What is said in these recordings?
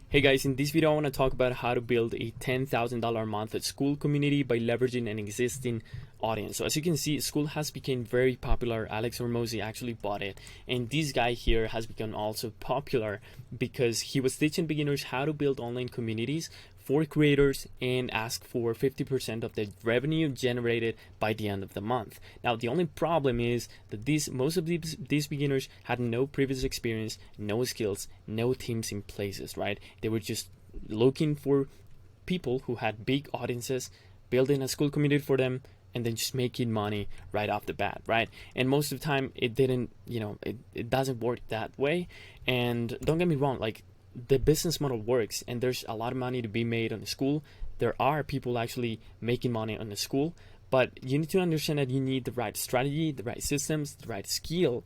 Hey guys, in this video I want to talk about how to build a $10,000 a month Skool community by leveraging an existing audience. So as you can see, Skool has become very popular. Alex Hormozi actually bought it, and this guy here has become also popular because he was teaching beginners how to build online communities for creators and ask for 50% of the revenue generated by the end of the month. Now the only problem is that most of these beginners had no previous experience, no skills, no teams in places, right? They were just looking for people who had big audiences, building a Skool community for them, and then just making money right off the bat, right? And most of the time it didn't, it doesn't work that way. And don't get me wrong, like, the business model works and there's a lot of money to be made on the Skool. There are people actually making money on the Skool, but you need to understand that you need the right strategy, the right systems, the right skill,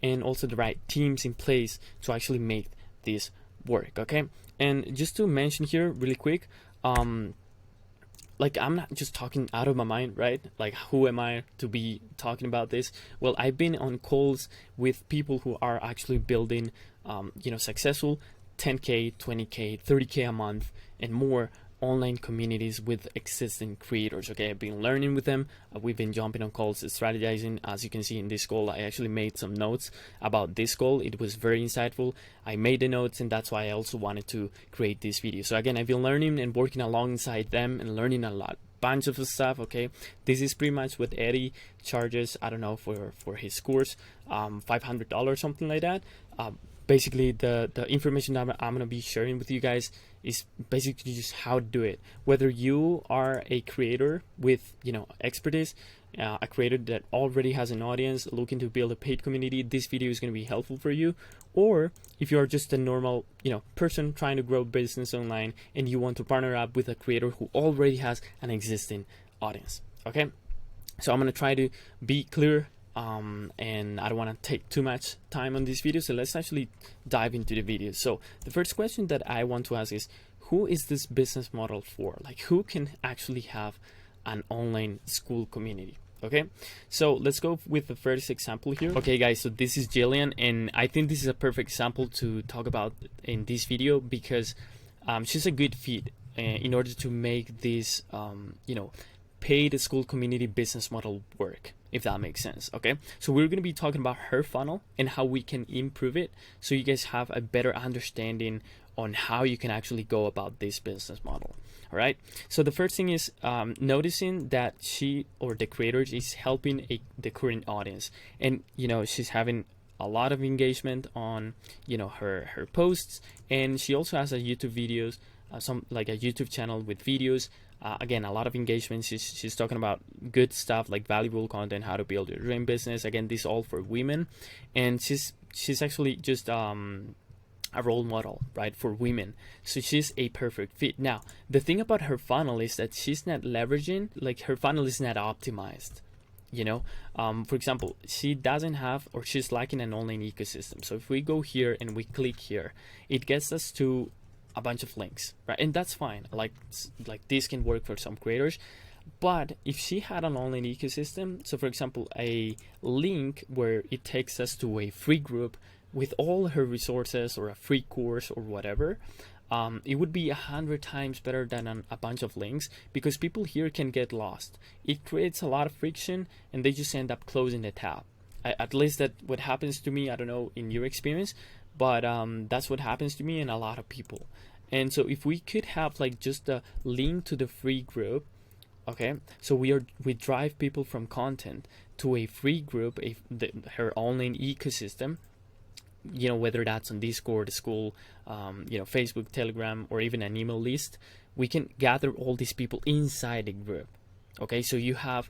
and also the right teams in place to actually make this work. Okay, and just to mention here really quick, like, I'm not just talking out of my mind, right? Like, who am I to be talking about this? Well, I've been on calls with people who are actually building successful 10k, 20k, 30k a month and more online communities with existing creators. Okay, I've been learning with them. We've been jumping on calls, strategizing. As you can see in this call, I actually made some notes about this call. It was very insightful. I made the notes, and that's why I also wanted to create this video. So again, I've been learning and working alongside them and learning a bunch of stuff. Okay, this is pretty much what Eddie charges, I don't know, for his course, $500, something like that. Basically the information that I'm gonna be sharing with you guys is basically just how to do it. Whether you are a creator with expertise, a creator that already has an audience looking to build a paid community, this video is going to be helpful for you. Or if you are just a normal person trying to grow business online and you want to partner up with a creator who already has an existing audience. Okay, so I'm going to try to be clear, and I don't want to take too much time on this video, so let's actually dive into the video. So the first question that I want to ask is, who is this business model for? Like, who can actually have an online Skool community? Okay, so let's go with the first example here. Okay guys, so this is Jillian, and I think this is a perfect example to talk about in this video because she's a good fit in order to make this paid Skool community business model work, if that makes sense. Okay, so we're going to be talking about her funnel and how we can improve it so you guys have a better understanding on how you can actually go about this business model. All right, so the first thing is noticing that she or the creator is helping the current audience, and she's having a lot of engagement on her posts, and she also has a YouTube videos, like a YouTube channel with videos. Again, a lot of engagement. She's talking about good stuff like valuable content, how to build your dream business. Again, this is all for women, and she's actually just a role model, right, for women. So she's a perfect fit. Now, the thing about her funnel is that she's not leveraging, like, her funnel is not optimized. For example, she doesn't have, or she's lacking an online ecosystem. So if we go here and we click here, it gets us to a bunch of links, right? And that's fine. Like this can work for some creators, but if she had an online ecosystem, so for example, a link where it takes us to a free group with all her resources or a free course or whatever, it would be 100 times better than a bunch of links, because people here can get lost. It creates a lot of friction and they just end up closing the tab. At least that's what happens to me. I don't know in your experience, but that's what happens to me and a lot of people. And so if we could have like just a link to the free group, okay, so we drive people from content to a free group, her online ecosystem, whether that's on Discord, Skool, Facebook, Telegram, or even an email list. We can gather all these people inside the group. Okay, so you have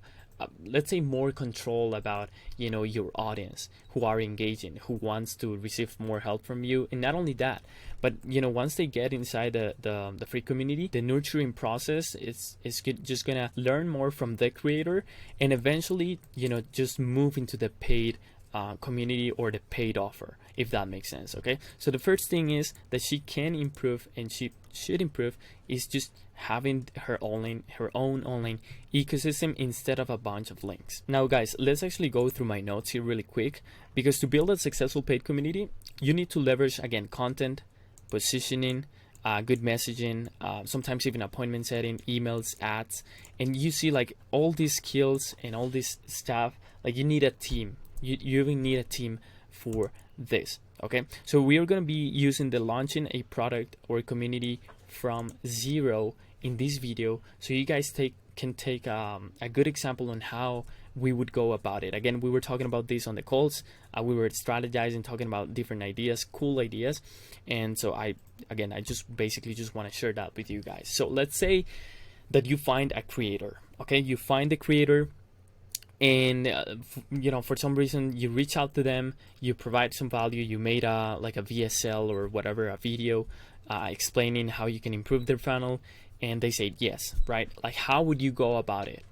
let's say more control about your audience, who are engaging, who wants to receive more help from you. And not only that, but once they get inside the free community, the nurturing process is just gonna learn more from the creator, and eventually just move into the paid community or the paid offer, if that makes sense. Okay, so the first thing is that she can improve, and she should improve, is just having her own online ecosystem instead of a bunch of links. Now guys, let's actually go through my notes here really quick, because to build a successful paid community, you need to leverage, again, content, positioning, good messaging, sometimes even appointment setting, emails, ads, and you see like all these skills and all this stuff. Like you need a team. You even need a team for this. Okay, so we are going to be using the launching a product or community from zero in this video, so you guys can take a good example on how we would go about it. Again, we were talking about this on the calls. We were strategizing, talking about different ideas, cool ideas, and so I just basically just want to share that with you guys. So let's say that you find a creator. Okay, you find the creator, and for some reason you reach out to them, you provide some value, you made a VSL or whatever, a video explaining how you can improve their funnel, and they say yes, right? Like, how would you go about it?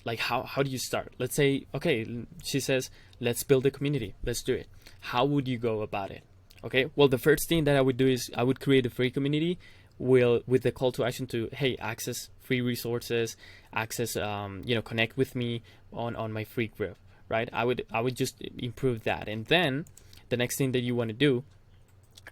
Like, how do you start? Let's say, okay, she says, let's build a community, let's do it. How would you go about it? Okay, well, the first thing that I would do is I would create a free community with the call to action to, hey, access free resources, access connect with me on my free group, right? I would just improve that. And then the next thing that you want to do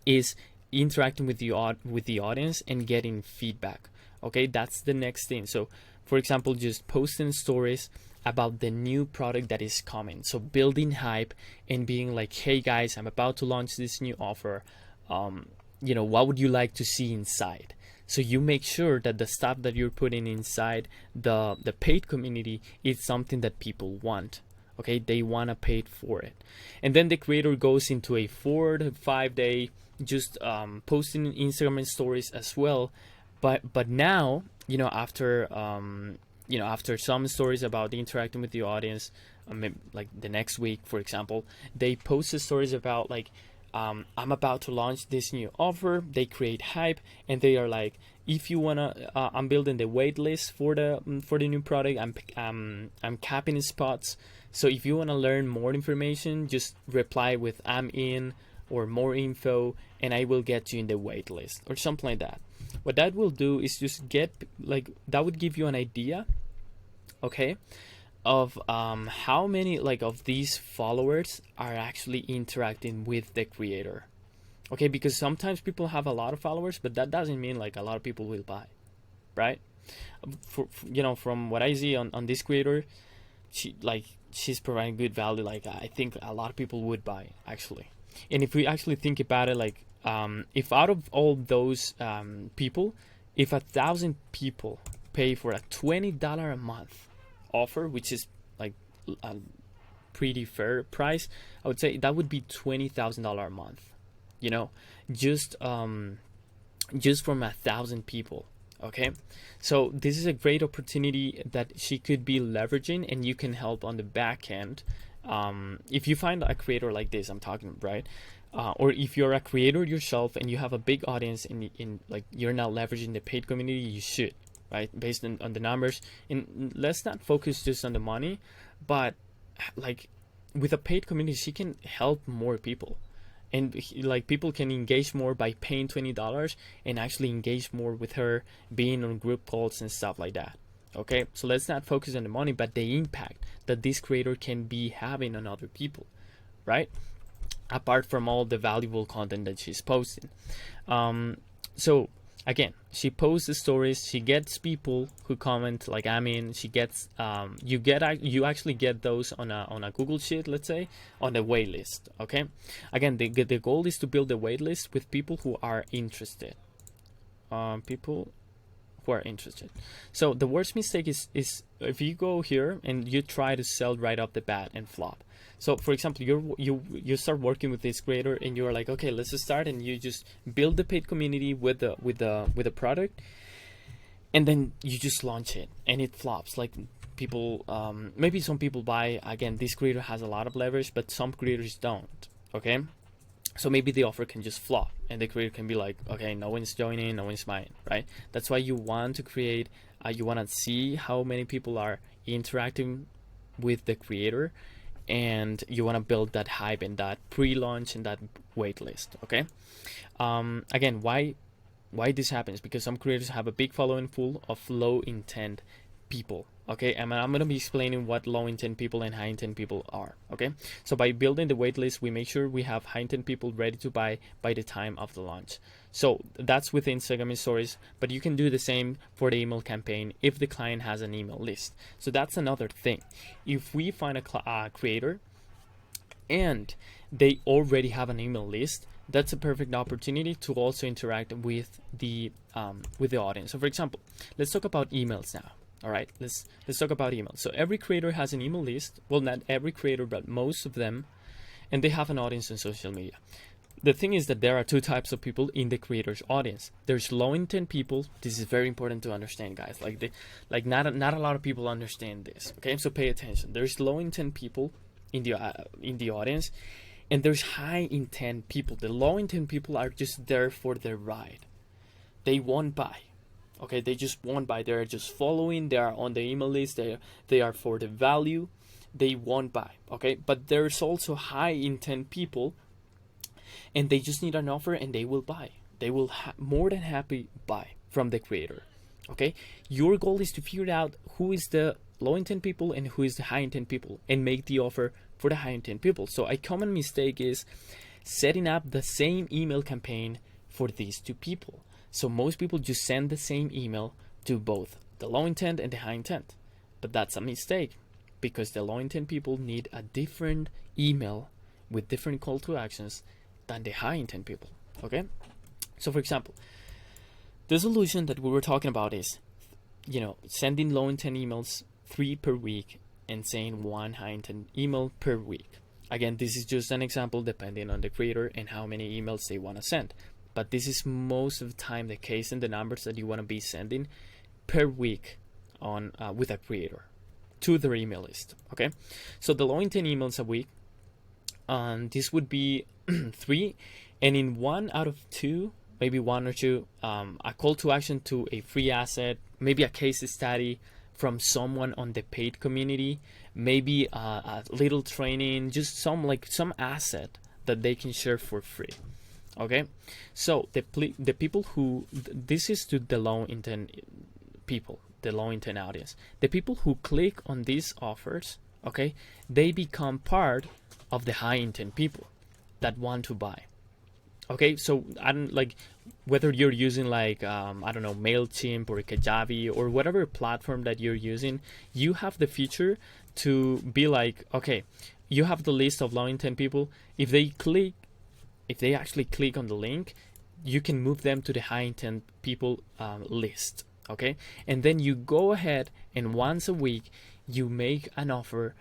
is interacting with the audience and getting feedback. Okay, that's the next thing. So for example, just posting stories about the new product that is coming. So building hype and being like, hey guys, I'm about to launch this new offer. What would you like to see inside? So you make sure that the stuff that you're putting inside the paid community is something that people want. Okay, they want to pay for it. And then the creator goes into a 4 to 5 day just posting Instagram stories as well. But now, after some stories about interacting with the audience, like the next week, for example, they post the stories about like, I'm about to launch this new offer. They create hype, and they are like, if you wanna, I'm building the wait list for the new product. I'm capping spots. So if you wanna learn more information, just reply with "I'm in" or "more info," and I will get you in the wait list or something like that. What that will do is just that would give you an idea, okay, of how many of these followers are actually interacting with the creator. Okay, because sometimes people have a lot of followers, but that doesn't mean like a lot of people will buy, right? From what I see on this creator, she's providing good value. Like, I think a lot of people would buy actually. And if we actually think about it, like, if out of all those people, if 1,000 people pay for a $20 a month offer, which is like a pretty fair price, I would say that would be $20,000 a month. Just from 1,000 people. Okay, so this is a great opportunity that she could be leveraging, and you can help on the back end. If you find a creator like this, I'm talking, right? Or if you're a creator yourself and you have a big audience and like you're now leveraging the paid community, you should, right? Based on the numbers. And let's not focus just on the money, but like with a paid community, she can help more people. And like people can engage more by paying $20 and actually engage more with her, being on group calls and stuff like that. Okay, so let's not focus on the money, but the impact that this creator can be having on other people, right? Apart from all the valuable content that she's posting. So again, she posts the stories, she gets people who comment like, she gets you actually get those on a Google Sheet, let's say, on the wait list. Okay, again, the goal is to build a wait list with people who are interested. So the worst mistake is if you go here and you try to sell right off the bat and flop. So for example, you start working with this creator and you're like, okay, let's just start, and you just build the paid community with the product, and then you just launch it and it flops. Like people, maybe some people buy. Again, this creator has a lot of leverage, but some creators don't. Okay, so maybe the offer can just flop and the creator can be like, okay, no one's joining, no one's buying, right? That's why you want to create, you want to see how many people are interacting with the creator, and you want to build that hype and that pre-launch and that wait list. Okay, again, why this happens? Because some creators have a big following full of low intent people. Okay, and I'm going to be explaining what low intent people and high intent people are. Okay, so by building the wait list, we make sure we have high intent people ready to buy by the time of the launch. So that's with Instagram stories, but you can do the same for the email campaign if the client has an email list. So that's another thing. If we find a creator and they already have an email list, that's a perfect opportunity to also interact with the audience. So for example, let's talk about emails now. All right, let's talk about emails. So every creator has an email list. Well, not every creator, but most of them, and they have an audience on social media. The thing is that there are two types of people in the creator's audience. There's low intent people. This is very important to understand, guys. Not a lot of people understand this. Okay, so pay attention. There's low intent people in the audience, and there's high intent people. The low intent people are just there for the ride. They won't buy. Okay, they just won't buy. They're just following. They are on the email list. They are for the value. They won't buy. Okay, but there's also high intent people, and they just need an offer and they will buy. They will more than happy buy from the creator. Okay, your goal is to figure out who is the low intent people and who is the high intent people, and make the offer for the high intent people. So a common mistake is setting up the same email campaign for these two people. So most people just send the same email to both the low intent and the high intent, but that's a mistake, because the low intent people need a different email with different call to actions than the high intent people. Okay, so for example, the solution that we were talking about is, sending low intent emails 3 per week and saying 1 high intent email per week. Again, this is just an example depending on the creator and how many emails they want to send, but this is most of the time the case in the numbers that you want to be sending per week on with a creator to their email list. Okay, so the low intent emails a week, this would be 3, and in 1 out of 2, maybe 1 or 2, a call to action to a free asset, maybe a case study from someone on the paid community, maybe a little training, just some asset that they can share for free. Okay, so the people who, this is to the low intent people, the low intent audience. The people who click on these offers, okay, they become part of the high intent people that want to buy. Okay, so I don't whether you're using I don't know, MailChimp or Kajabi or whatever platform that you're using, you have the feature to be okay, you have the list of low intent people. If they actually click on the link, you can move them to the high intent people list. Okay, and then you go ahead and once a week you make an offer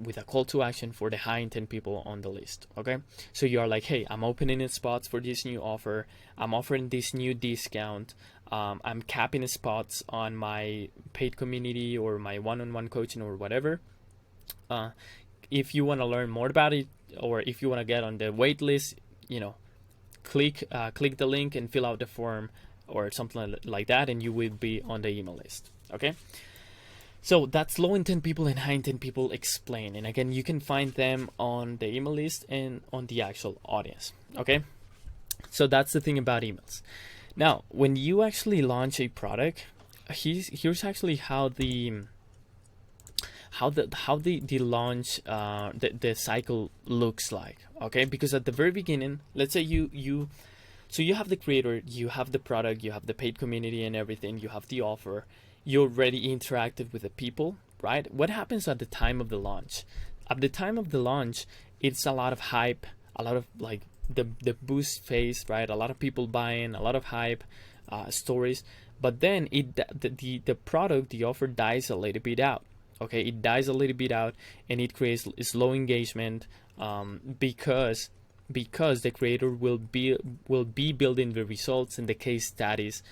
with a call to action for the high intent people on the list. Okay, so you are like, hey, I'm opening spots for this new offer, I'm offering this new discount, I'm capping spots on my paid community or my one-on-one coaching or whatever. If you want to learn more about it, or if you want to get on the wait list, click the link and fill out the form or something like that, and you will be on the email list. Okay, so that's low intent people and high intent people explained, and again, you can find them on the email list and on the actual audience. Okay, so that's the thing about emails. Now, when you actually launch a product, here's actually how the launch the cycle looks like. Okay, because at the very beginning, let's say you have the creator, you have the product, you have the paid community and everything, you have the offer, you already interacted with the people, right? What happens at the time of the launch? At the time of the launch, it's a lot of hype, a lot of the boost phase, right? A lot of people buying, a lot of hype, stories, but then the product, the offer dies a little bit out. Okay, it dies a little bit out, and it creates slow engagement because the creator will be building the results and the case studies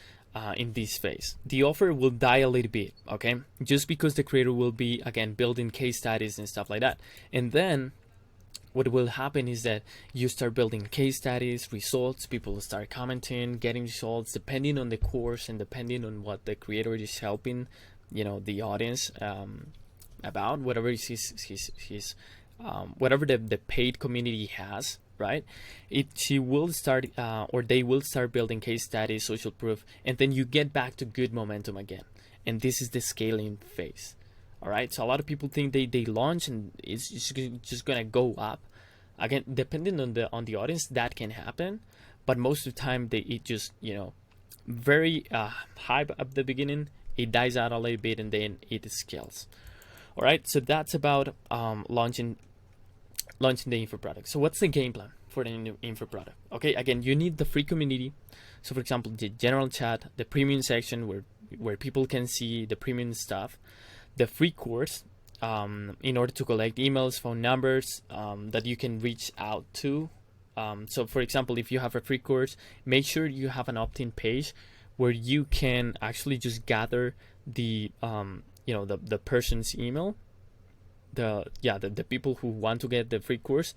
in this phase. The offer will die a little bit, okay, just because the creator will be again building case studies and stuff like that. And then what will happen is that you start building case studies, results, people will start commenting, getting results depending on the course and depending on what the creator is helping the audience about, whatever his whatever the paid community has, right? They will start building case studies, social proof, and then you get back to good momentum again. And this is the scaling phase. All right, so a lot of people think they launch and it's just gonna go up. Again, depending on the audience, that can happen, but most of the time it just, very high at the beginning, it dies out a little bit, and then it scales. All right, so that's about launching the info product. So what's the game plan for the new info product? Okay, again, you need the free community. So for example, the general chat, the premium section where people can see the premium stuff, the free course, in order to collect emails, phone numbers, that you can reach out to. So for example, if you have a free course, make sure you have an opt-in page where you can actually just gather the the person's email, the people who want to get the free course,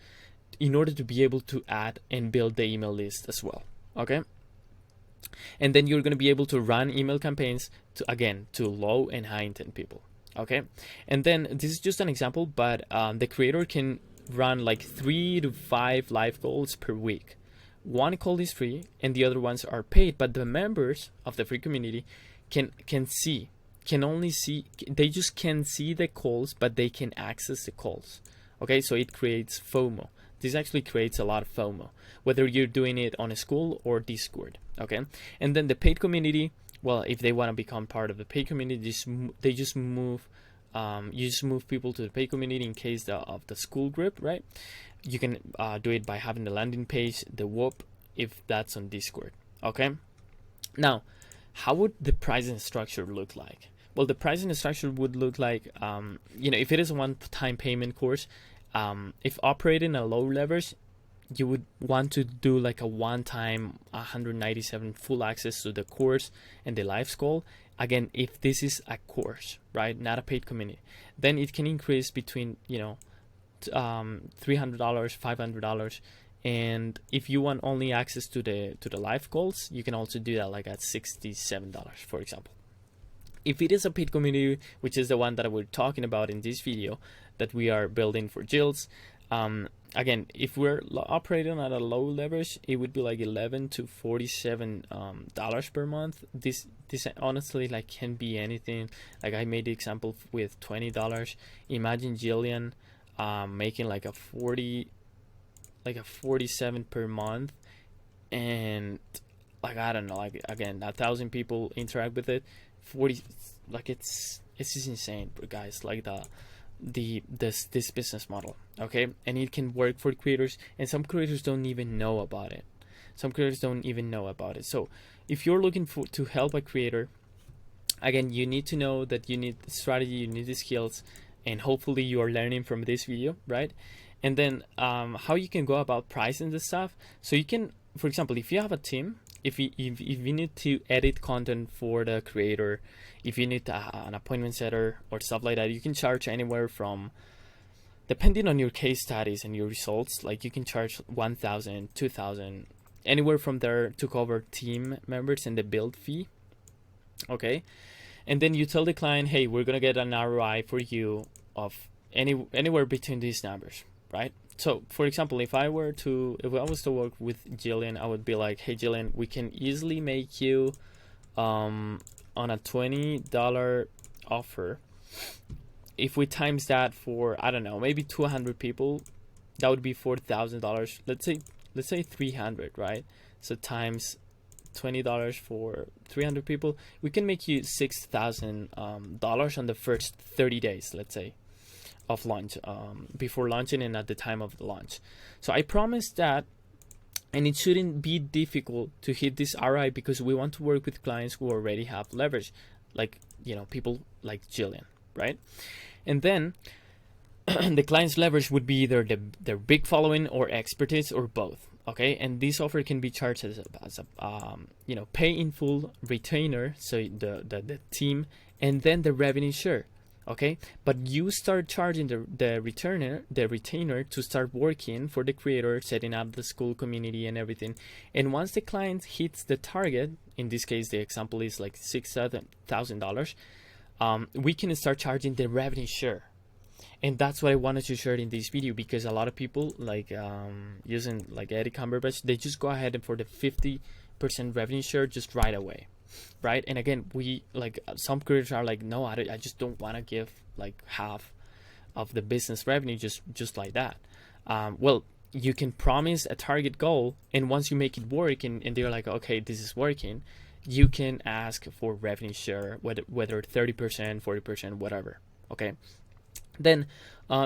in order to be able to add and build the email list as well. Okay, and then you're going to be able to run email campaigns to low and high intent people. Okay, and then this is just an example, but the creator can run like 3 to 5 live calls per week. One call is free and the other ones are paid, but the members of the free community can only see, they just can see the calls, but they can access the calls. Okay, so it creates FOMO. This actually creates a lot of FOMO, whether you're doing it on a Skool or Discord. Okay, and then the paid community, well, if they want to become part of the paid community, they just move you just move people to the paid community in case of the Skool group, right? You can do it by having the landing page, the whoop, if that's on Discord. Okay, now how would the pricing structure look like? Well, the pricing structure would look like, if it is a one-time payment course, if operating at low levels, you would want to do like a one-time 197 full access to the course and the live Skool. Again, if this is a course, right, not a paid community, then it can increase between $300, $500, and if you want only access to the live calls, you can also do that like at $67, for example. If it is a paid community, which is the one that we're talking about in this video that we are building for Jills, again, if we're operating at a low leverage, it would be like $11 to $47 per month. This honestly like can be anything. Like I made the example with $20. Imagine Jillian making like a 47 per month, and like I don't know, like again 1,000 people interact with it. 40, like it's just insane, guys. Like this business model, okay, and it can work for creators, and some creators don't even know about it. So if you're looking to help a creator, again, you need to know that you need the strategy, you need the skills, and hopefully you are learning from this video, right? And then how you can go about pricing this stuff. So you can, for example, if you have a team, if you need to edit content for the creator, if you need an appointment setter or stuff like that, you can charge anywhere from, depending on your case studies and your results, like you can charge 1,000, 2,000, anywhere from there to cover team members and the build fee. Okay, and then you tell the client, hey, we're gonna get an ROI for you of anywhere between these numbers, right? So for example, if I was to work with Jillian, I would be like, hey Jillian, we can easily make you on a $20 offer. If we times that for, I don't know, maybe 200 people, that would be $4,000. Let's say 300, right? So times $20 for 300 people, we can make you $6,000 on the first 30 days, let's say, of launch, before launching and at the time of the launch. So I promise that, and it shouldn't be difficult to hit this ROI, because we want to work with clients who already have leverage, like people like Jillian, right? And then the client's leverage would be either their big following or expertise or both. Okay, and this offer can be charged as a pay in full retainer, so the team, and then the revenue share. Okay, but you start charging the retainer to start working for the creator, setting up the Skool community and everything. And once the client hits the target, in this case the example is like $6,000, we can start charging the revenue share. And that's what I wanted to share in this video, because a lot of people like using like Eddie Cumberbatch, they just go ahead and for the 50% revenue share just right away. right? And again, we like some creators are like, no, I just don't want to give like half of the business revenue just like that. Well, you can promise a target goal, and once you make it work, and they're like, okay, this is working, you can ask for revenue share, whether 30%, 40%, whatever. Okay. Then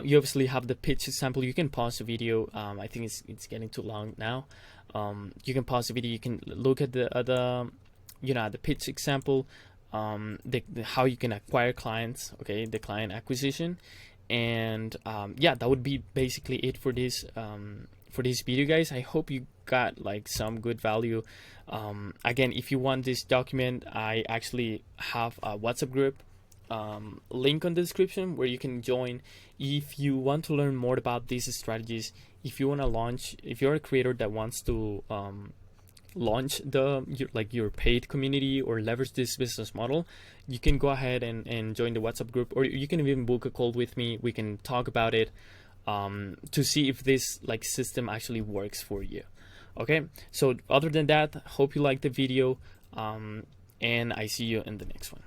you obviously have the pitch example. You can pause the video. I think it's getting too long now. You can pause the video. You can look at the pitch example, how you can acquire clients. Okay, the client acquisition, and yeah, that would be basically it for this video, guys. I hope you got like some good value. Again, if you want this document, I actually have a WhatsApp group, link on the description, where you can join if you want to learn more about these strategies. If you want to launch, if you're a creator that wants to launch your paid community or leverage this business model, you can go ahead and join the WhatsApp group, or you can even book a call with me. We can talk about it to see if this like system actually works for you. Okay, so other than that, hope you liked the video, and I see you in the next one.